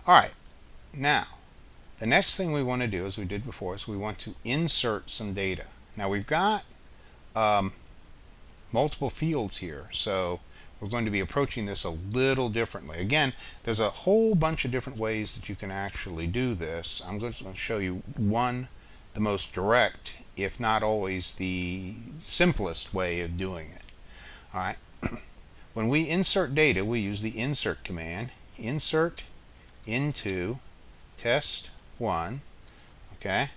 All right, now the next thing we want to do, as we did before, is we want to insert some data. Now we've got multiple fields here, so we're going to be approaching this a little differently. Again, there's a whole bunch of different ways that you can actually do this. I'm just going to show you one, the most direct, if not always the simplest way of doing it. All right. When we insert data, we use the insert command. Insert into test1. Okay.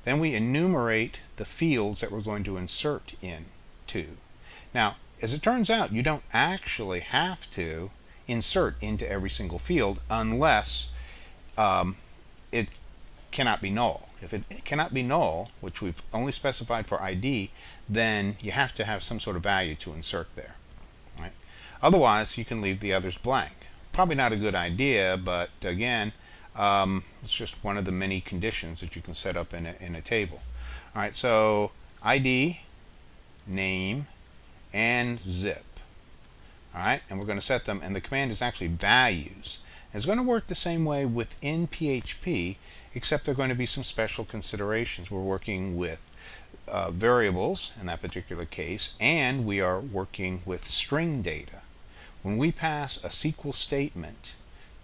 Then we enumerate the fields that we're going to insert into. Now, as it turns out, you don't actually have to insert into every single field unless it cannot be null. If it cannot be null, which we've only specified for ID, then you have to have some sort of value to insert there. Right? Otherwise, you can leave the others blank. Probably not a good idea, but again, it's just one of the many conditions that you can set up in a table. All right, so ID, name, and zip. All right, and we're going to set them, and the command is actually values. It's going to work the same way within PHP, except there are going to be some special considerations. We're working with variables in that particular case, and we are working with string data. When we pass a SQL statement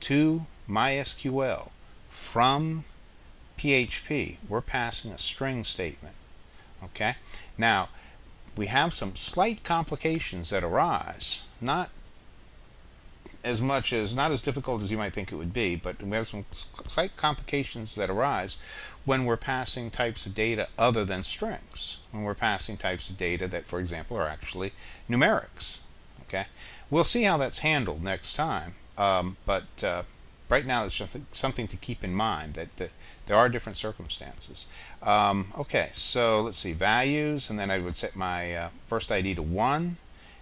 to MySQL from PHP, we're passing a string statement. Okay, now we have some slight complications that arise, not as difficult as you might think it would be, but we have some slight complications that arise when we're passing types of data other than strings, when we're passing types of data that, for example, are actually numerics. Okay, we'll see how that's handled next time, but right now it's something to keep in mind that there are different circumstances. Okay, so let's see, values, and then I would set my first ID to 1,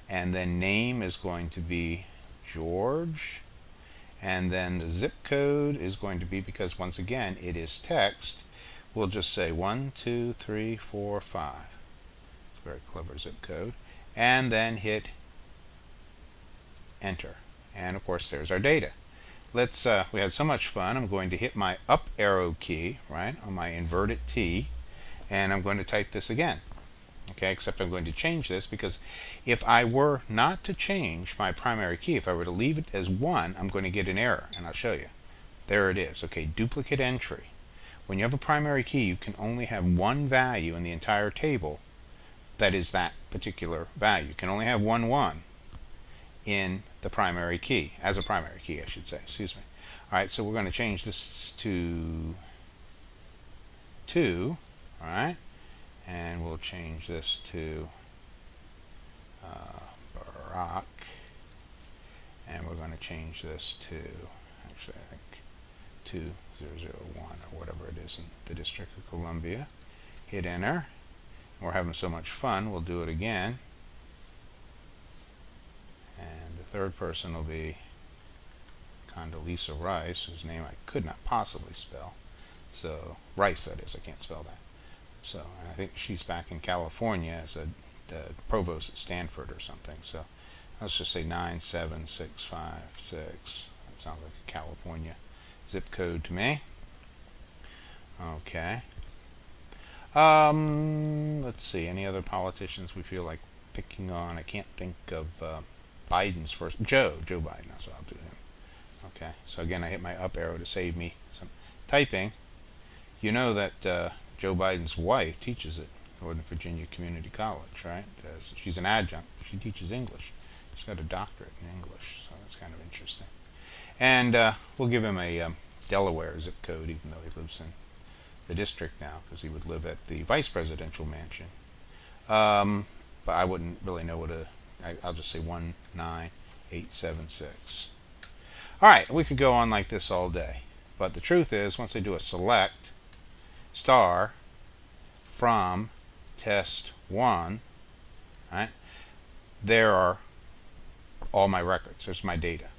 and then name is going to be George, and then the zip code is going to be, because once again it is text, we'll just say 1, 2, 3, 4, 5. It's a very clever zip code, and then hit enter, and of course there's our data. Let's we had so much fun. I'm going to hit my up arrow key, right, on my inverted T, and I'm going to type this again. Okay, except I'm going to change this, because if I were not to change my primary key, if I were to leave it as 1, I'm going to get an error, and I'll show you. There it is. Okay, duplicate entry. When you have a primary key, you can only have one value in the entire table that is that particular value. You can only have 1, 1 in the primary key, as a primary key, I should say. Excuse me. All right, so we're going to change this to 2. All right, and we'll change this to Barack, and we're going to change this to, actually I think 2001 or whatever it is in the District of Columbia. Hit enter. We're having so much fun, we'll do it again. And the third person will be Condoleezza Rice, whose name I could not possibly spell. So, Rice, that is, I can't spell that. So, I think she's back in California as a provost at Stanford or something. So, let's just say 97656. That sounds like a California zip code to me. Okay. Let's see, any other politicians we feel like picking on? I can't think of Biden's first. Joe Biden, so I'll do him. Okay, so again I hit my up arrow to save me some typing. You know that Joe Biden's wife teaches at Northern Virginia Community College, right? She's an adjunct. She teaches English. She's got a doctorate in English, so that's kind of interesting. And we'll give him a Delaware zip code, even though he lives in the district now, because he would live at the vice presidential mansion. But I wouldn't really know what I'll just say 19876. All right, we could go on like this all day. But the truth is, once I do a select star from test1, right, there are all my records. There's my data.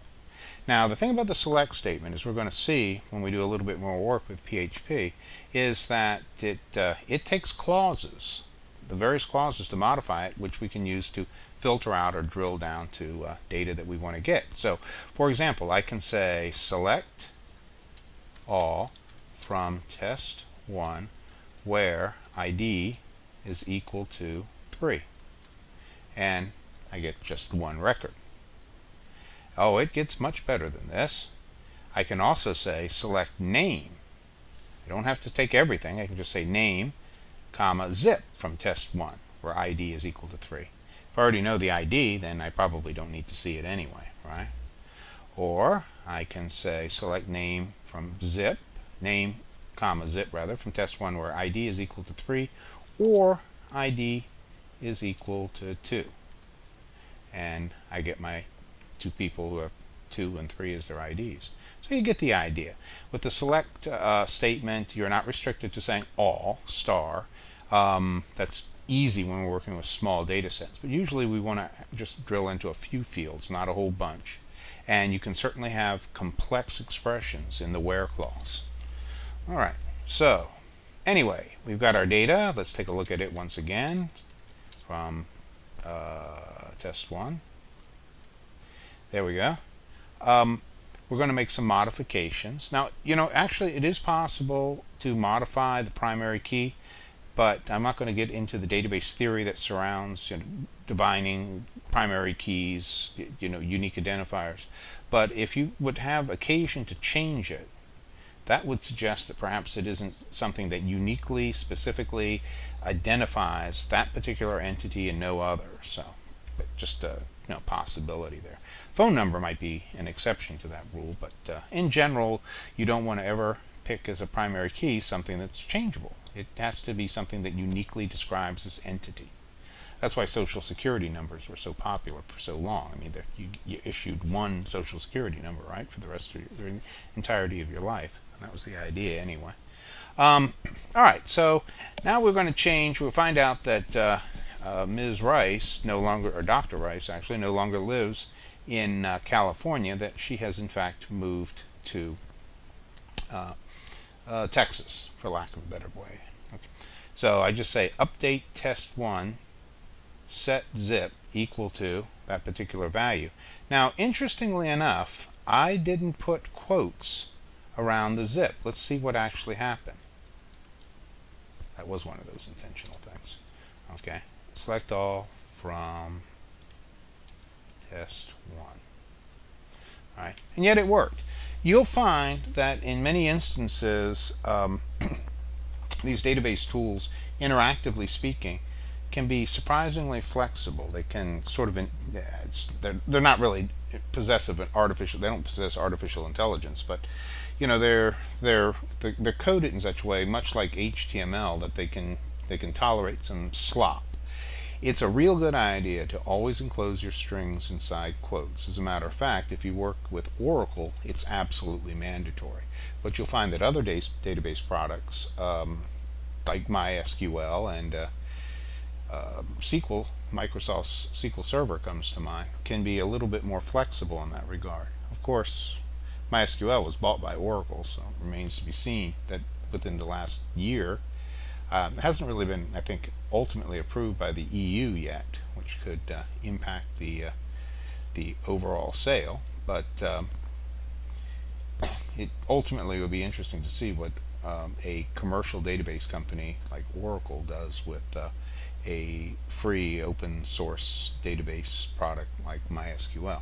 Now, the thing about the select statement is we're going to see when we do a little bit more work with PHP is that it takes clauses, the various clauses to modify it, which we can use to filter out or drill down to data that we want to get. So, for example, I can say select all from test1 where ID is equal to 3. And I get just one record. Oh, it gets much better than this. I can also say select name. I don't have to take everything. I can just say name, comma, zip from test1 where ID is equal to 3. If I already know the ID, then I probably don't need to see it anyway, right? Or I can say select name from zip, name, comma, zip rather, from test1 where ID is equal to 3 or ID is equal to 2. And I get my two people who have 2 and 3 as their IDs. So you get the idea. With the select statement, you're not restricted to saying all, star. That's easy when we're working with small data sets, but usually we want to just drill into a few fields, not a whole bunch. And you can certainly have complex expressions in the where clause. All right, so anyway, we've got our data. Let's take a look at it once again from test1. There we go. We're going to make some modifications. Now, actually it is possible to modify the primary key, but I'm not going to get into the database theory that surrounds defining primary keys, unique identifiers. But if you would have occasion to change it, that would suggest that perhaps it isn't something that uniquely, specifically identifies that particular entity and no other. So, but just a possibility there. Phone number might be an exception to that rule, but in general, you don't want to ever pick as a primary key something that's changeable. It has to be something that uniquely describes this entity. That's why Social Security numbers were so popular for so long. I mean, you issued one Social Security number, right, for the rest of the entirety of your life. And that was the idea anyway. All right, so now we're going to change. We'll find out that Ms. Rice no longer, or Dr. Rice actually, no longer lives in California, that she has in fact moved to Texas, for lack of a better way. Okay. So I just say update test1 set zip equal to that particular value. Now, interestingly enough, I didn't put quotes around the zip. Let's see what actually happened. That was one of those intentional things. Okay, select all from test1. All right, and yet it worked. You'll find that in many instances, these database tools, interactively speaking, can be surprisingly flexible. They can sort of, they're not really possessive of artificial. They don't possess artificial intelligence, but they're coded in such a way, much like HTML, that they can tolerate some slop. It's a real good idea to always enclose your strings inside quotes. As a matter of fact, if you work with Oracle, it's absolutely mandatory. But you'll find that other database products, like MySQL and SQL, Microsoft's SQL Server comes to mind, can be a little bit more flexible in that regard. Of course, MySQL was bought by Oracle, so it remains to be seen that within the last year, it hasn't really been, I think, ultimately approved by the EU yet, which could impact the overall sale. But it ultimately would be interesting to see what a commercial database company like Oracle does with a free open source database product like MySQL.